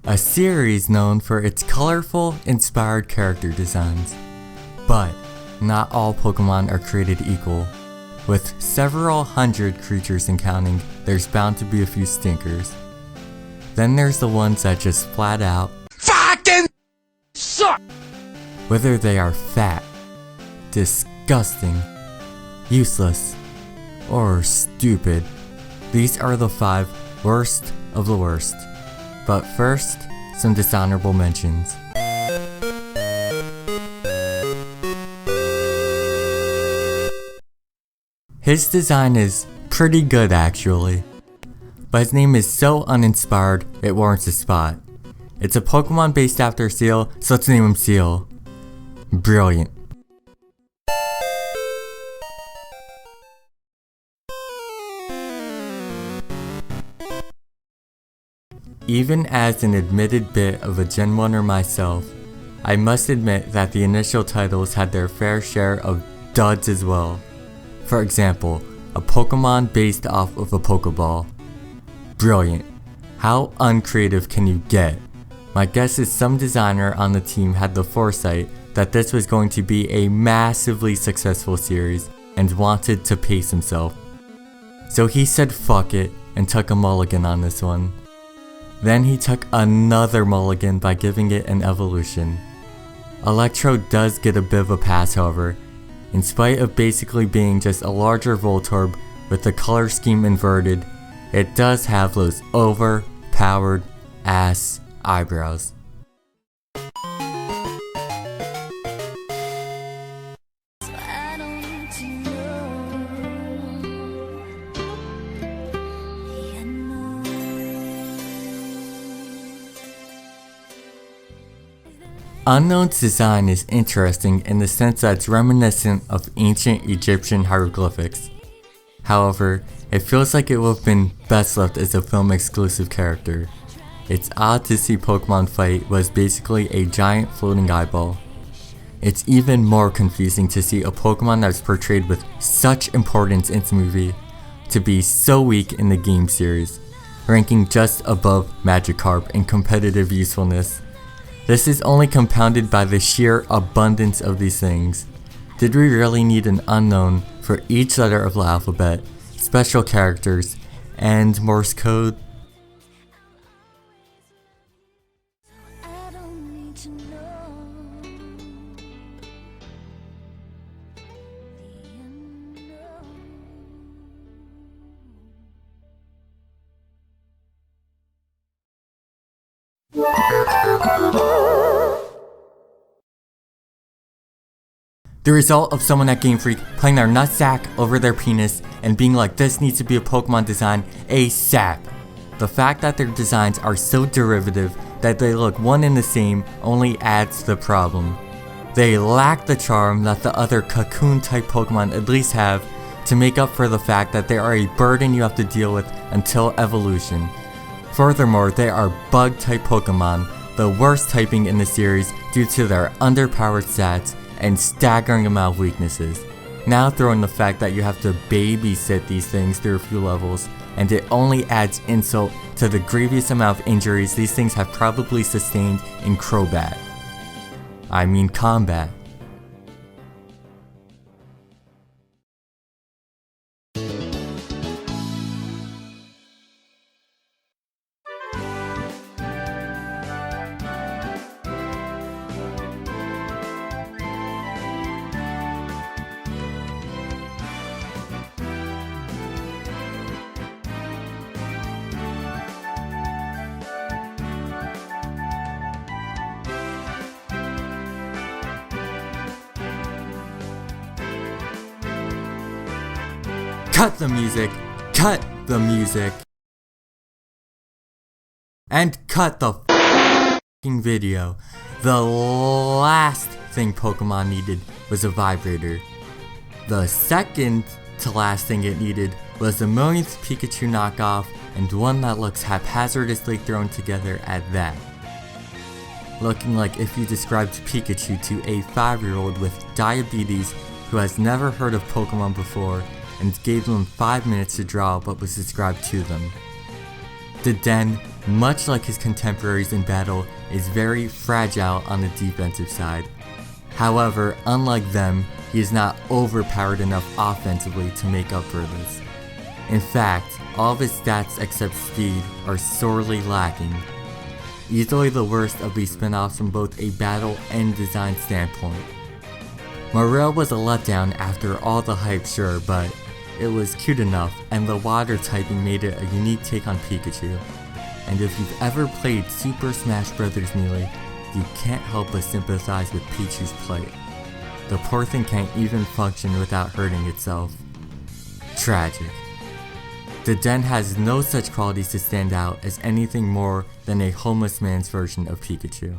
a series known for its colorful, inspired character designs. But not all Pokemon are created equal. With several hundred creatures and counting, there's bound to be a few stinkers. Then there's the ones that just flat out FUCKING suck! Whether they are fat, disgusting, useless, or stupid, these are the 5 worst of the worst. But first, some dishonorable mentions. His design is pretty good actually, but his name is so uninspired it warrants a spot. It's a Pokemon based after Seal, so let's name him Seal. Brilliant. Even as an admitted bit of a Gen 1er myself, I must admit that the initial titles had their fair share of duds as well. For example, a Pokemon based off of a Pokeball. Brilliant. How uncreative can you get? My guess is some designer on the team had the foresight that this was going to be a massively successful series and wanted to pace himself. So he said fuck it and took a mulligan on this one. Then he took another mulligan by giving it an evolution. Electro does get a bit of a pass however, in spite of basically being just a larger Voltorb with the color scheme inverted, it does have those overpowered ass eyebrows. Unknown's design is interesting in the sense that it's reminiscent of ancient Egyptian hieroglyphics. However, it feels like it would have been best left as a film exclusive character. It's odd to see Pokemon fight was basically a giant floating eyeball. It's even more confusing to see a Pokemon that's portrayed with such importance in the movie to be so weak in the game series, ranking just above Magikarp in competitive usefulness. This is only compounded by the sheer abundance of these things. Did we really need an unknown for each letter of the alphabet, special characters, and Morse code? The result of someone at Game Freak putting their nutsack over their penis and being like, this needs to be a Pokemon design ASAP. The fact that their designs are so derivative that they look one and the same only adds to the problem. They lack the charm that the other cocoon type Pokemon at least have to make up for the fact that they are a burden you have to deal with until evolution. Furthermore, they are bug type Pokemon, the worst typing in the series due to their underpowered stats and staggering amount of weaknesses. Now throw in the fact that you have to babysit these things through a few levels, and it only adds insult to the grievous amount of injuries these things have probably sustained in Crobat. I mean combat. Cut the music! Cut the music! And cut the f***ing video. The last thing Pokemon needed was a vibrator. The second to last thing it needed was the millionth Pikachu knockoff, and one that looks haphazardously thrown together at that. Looking like if you described Pikachu to a 5-year-old with diabetes who has never heard of Pokemon before and gave them 5 minutes to draw what was described to them. The Den much like his contemporaries in battle, is very fragile on the defensive side. However, unlike them, he is not overpowered enough offensively to make up for this. In fact, all of his stats except speed are sorely lacking. Easily the worst of these spin-offs from both a battle and design standpoint. Morel was a letdown after all the hype, sure, but it was cute enough, and the water typing made it a unique take on Pikachu. And if you've ever played Super Smash Bros. Melee, you can't help but sympathize with Pichu's plight. The poor thing can't even function without hurting itself. Tragic. The Den has no such qualities to stand out as anything more than a homeless man's version of Pikachu.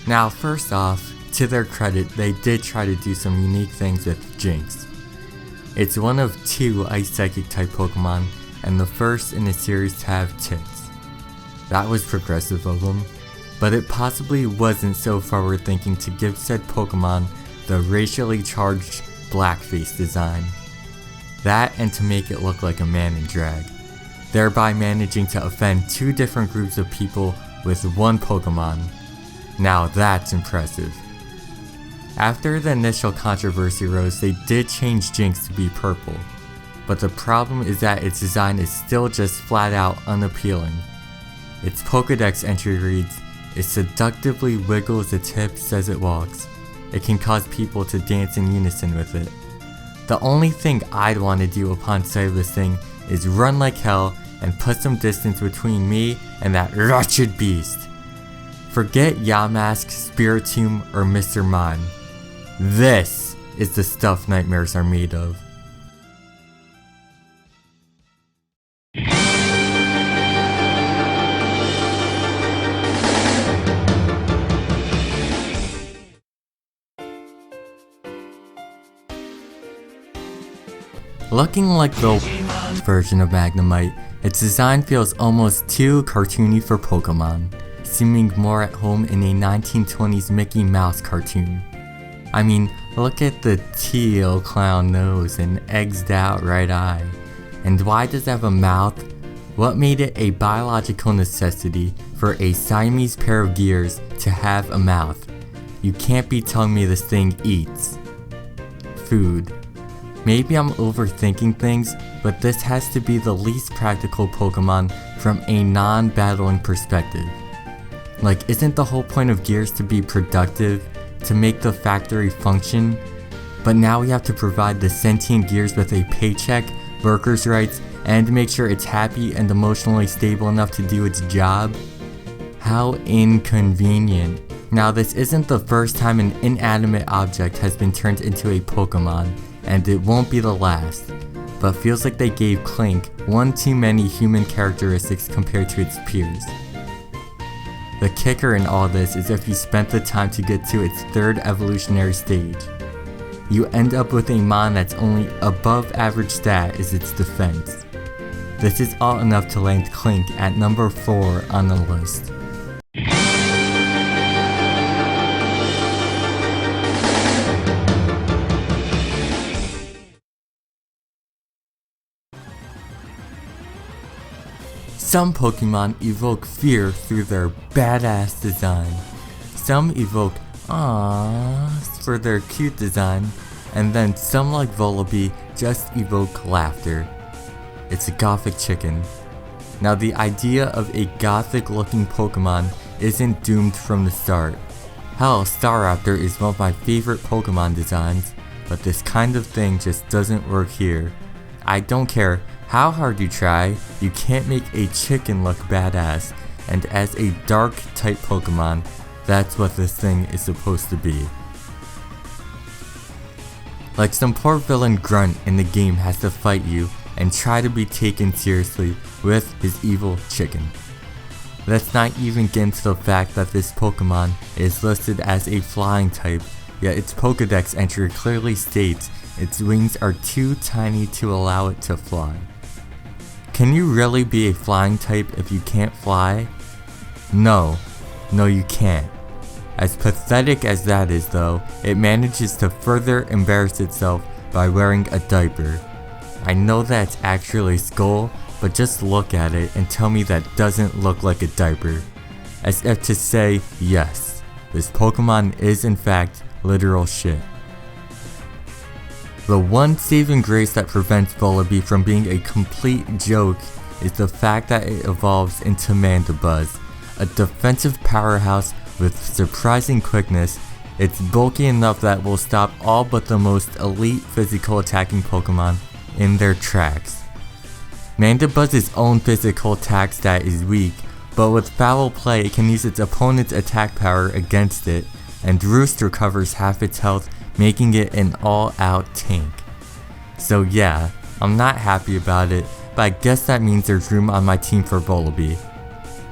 Now first off, to their credit, they did try to do some unique things with Jinx. It's one of 2 Ice Psychic type Pokemon, and the first in the series to have tits. That was progressive of them, but it possibly wasn't so forward thinking to give said Pokemon the racially charged blackface design. That and to make it look like a man in drag, thereby managing to offend 2 different groups of people with one Pokemon. Now that's impressive. After the initial controversy rose, they did change Jinx to be purple, but the problem is that its design is still just flat out unappealing. Its Pokédex entry reads, "It seductively wiggles its hips as it walks. It can cause people to dance in unison with it." The only thing I'd want to do upon sight of this thing is run like hell and put some distance between me and that wretched beast. Forget Yamask, Spiritomb, or Mr. Mime. This is the stuff nightmares are made of. Looking like the version of Magnemite, its design feels almost too cartoony for Pokemon, seeming more at home in a 1920s Mickey Mouse cartoon. I mean, look at the teal clown nose and egged out right eye. And why does it have a mouth? What made it a biological necessity for a Siamese pair of gears to have a mouth? You can't be telling me this thing eats food. Maybe I'm overthinking things, but this has to be the least practical Pokemon from a non-battling perspective. Like, isn't the whole point of gears to be productive, to make the factory function? But now we have to provide the sentient gears with a paycheck, workers' rights, and make sure it's happy and emotionally stable enough to do its job? How inconvenient. Now, this isn't the first time an inanimate object has been turned into a Pokemon, and it won't be the last, but feels like they gave Clink one too many human characteristics compared to its peers. The kicker in all this is if you spent the time to get to its 3rd evolutionary stage. You end up with a mon that's only above average stat is its defense. This is all enough to land Clink at number 4 on the list. Some Pokemon evoke fear through their badass design. Some evoke aww for their cute design, and then some like Vullaby just evoke laughter. It's a gothic chicken. Now the idea of a gothic looking Pokemon isn't doomed from the start. Hell, Staraptor is one of my favorite Pokemon designs, but this kind of thing just doesn't work here. I don't care how hard you try, you can't make a chicken look badass, and as a dark type Pokemon, that's what this thing is supposed to be. Like some poor villain grunt in the game has to fight you and try to be taken seriously with his evil chicken. Let's not even get into the fact that this Pokemon is listed as a flying type, yet its Pokedex entry clearly states its wings are too tiny to allow it to fly. Can you really be a flying type if you can't fly? No, you can't. As pathetic as that is though, it manages to further embarrass itself by wearing a diaper. I know that's actually a skull, but just look at it and tell me that doesn't look like a diaper. As if to say, yes, this Pokemon is in fact literal shit. The one saving grace that prevents Volibee from being a complete joke is the fact that it evolves into Mandibuzz, a defensive powerhouse with surprising quickness. It's bulky enough that will stop all but the most elite physical attacking Pokemon in their tracks. Mandibuzz's own physical attack stat is weak, but with foul play it can use its opponent's attack power against it, and Roost recovers half its health, making it an all-out tank. So yeah, I'm not happy about it, but I guess that means there's room on my team for Volibee.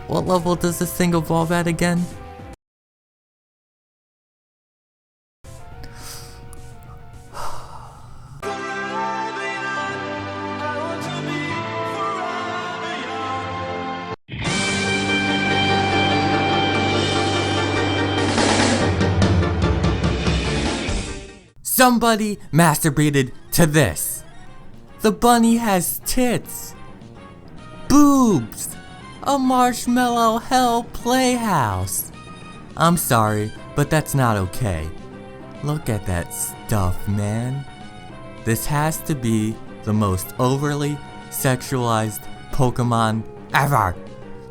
What level does this thing evolve at again? Somebody masturbated to this. The bunny has tits, boobs, a marshmallow hell playhouse. I'm sorry, but that's not okay. Look at that stuff, man. This has to be the most overly sexualized Pokemon ever.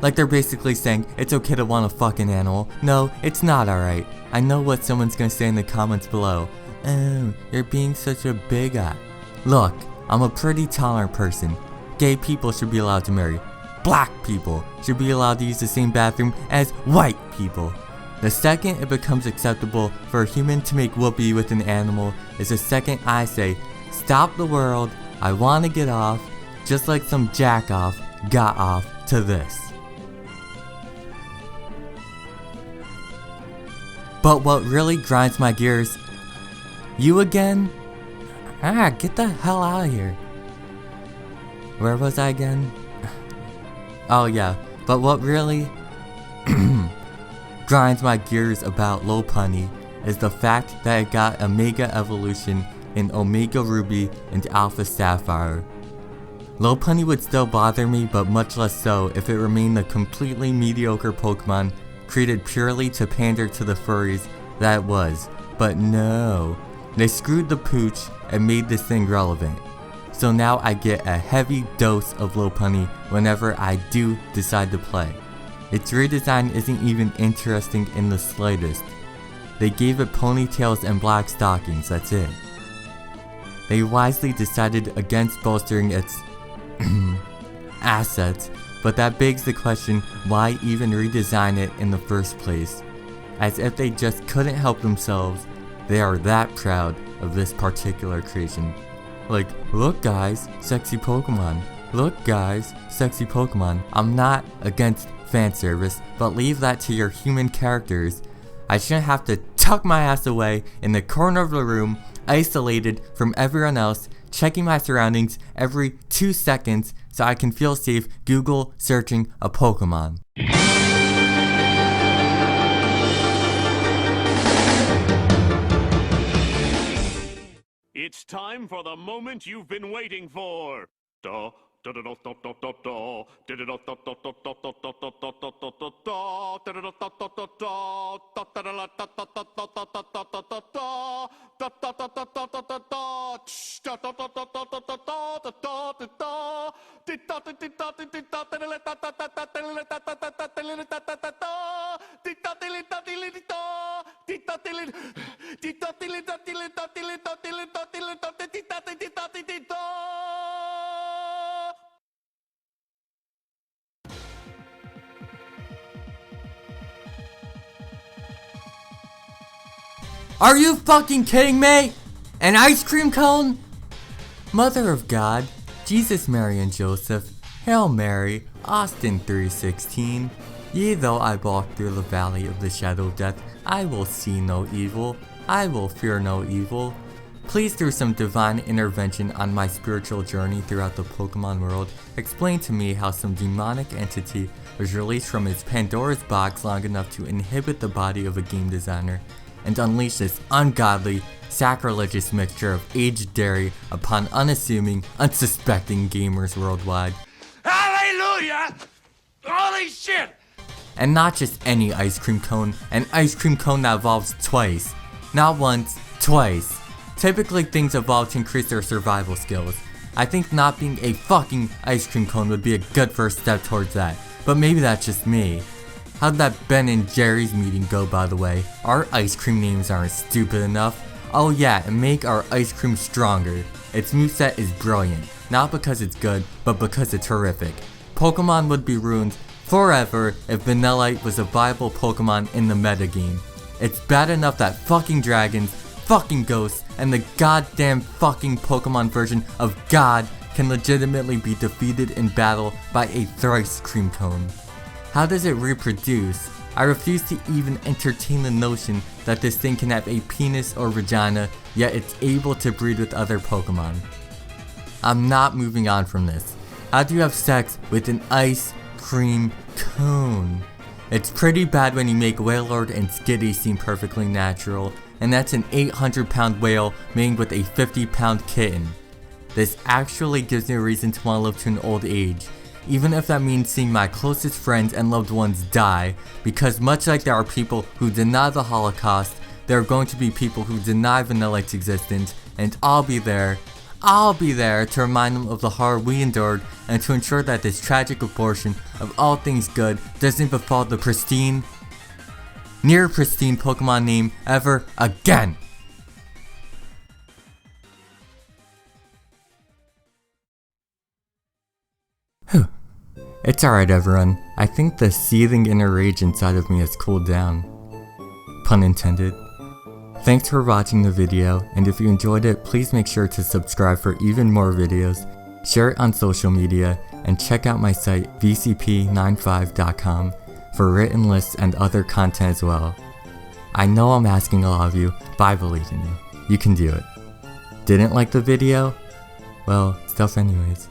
Like they're basically saying, it's okay to want a fucking animal. No, it's not alright. I know what someone's gonna say in the comments below. Oh, you're being such a bigot. Look, I'm a pretty tolerant person. Gay people should be allowed to marry. Black people should be allowed to use the same bathroom as white people. The second it becomes acceptable for a human to make whoopee with an animal is the second I say, stop the world, I wanna get off, just like some jack off got off to this. But what really grinds my gears, you again? Get the hell out of here. Where was I again? Oh yeah, but what really grinds my gears about Lopunny is the fact that it got a Mega Evolution in Omega Ruby and Alpha Sapphire. Lopunny would still bother me, but much less so if it remained a completely mediocre Pokemon created purely to pander to the furries that it was. But no. They screwed the pooch and made this thing relevant. So now I get a heavy dose of Lopunny whenever I do decide to play. Its redesign isn't even interesting in the slightest. They gave it ponytails and black stockings, that's it. They wisely decided against bolstering its assets, but that begs the question, why even redesign it in the first place? As if they just couldn't help themselves. They are that proud of this particular creation. Like, look guys, sexy Pokemon. Look guys, sexy Pokemon. I'm not against fan service, but leave that to your human characters. I shouldn't have to tuck my ass away in the corner of the room, isolated from everyone else, checking my surroundings every 2 seconds so I can feel safe Google searching a Pokemon. It's time for the moment you've been waiting for. Are you fucking kidding me? An ice cream cone? Mother of God, Jesus, Mary and Joseph, Hail Mary, Austin 3:16. Yea, though I walk through the valley of the shadow of death, I will see no evil. I will fear no evil. Please, through some divine intervention on my spiritual journey throughout the Pokemon world, explain to me how some demonic entity was released from its Pandora's box long enough to inhibit the body of a game designer and unleash this ungodly, sacrilegious mixture of aged dairy upon unassuming, unsuspecting gamers worldwide. Hallelujah! Holy shit! And not just any ice cream cone, an ice cream cone that evolves twice. Not once, twice. Typically things evolve to increase their survival skills. I think not being a fucking ice cream cone would be a good first step towards that, but maybe that's just me. How'd that Ben and Jerry's meeting go, by the way? Our ice cream names aren't stupid enough. Oh yeah, and make our ice cream stronger. Its moveset is brilliant, not because it's good, but because it's horrific. Pokemon would be ruined forever if Vanillite was a viable Pokemon in the metagame. It's bad enough that fucking dragons, fucking ghosts, and the goddamn fucking Pokemon version of God can legitimately be defeated in battle by a thrice cream cone. How does it reproduce? I refuse to even entertain the notion that this thing can have a penis or vagina, yet it's able to breed with other Pokemon. I'm not moving on from this. How do you have sex with an ice cream cone? It's pretty bad when you make Wailord and Skitty seem perfectly natural, and that's an 800-pound whale mating with a 50-pound kitten. This actually gives me a reason to want to live to an old age, even if that means seeing my closest friends and loved ones die, because much like there are people who deny the Holocaust, there are going to be people who deny Vanillite's existence, and I'll be there to remind them of the horror we endured and to ensure that this tragic abortion of all things good doesn't befall the pristine, near pristine Pokemon name ever again. Whew. It's alright everyone, I think the seething inner rage inside of me has cooled down. Pun intended. Thanks for watching the video, and if you enjoyed it, please make sure to subscribe for even more videos, share it on social media, and check out my site vcp95.com for written lists and other content as well. I know I'm asking a lot of you, but I believe in you. You can do it. Didn't like the video? Well, stuff anyways.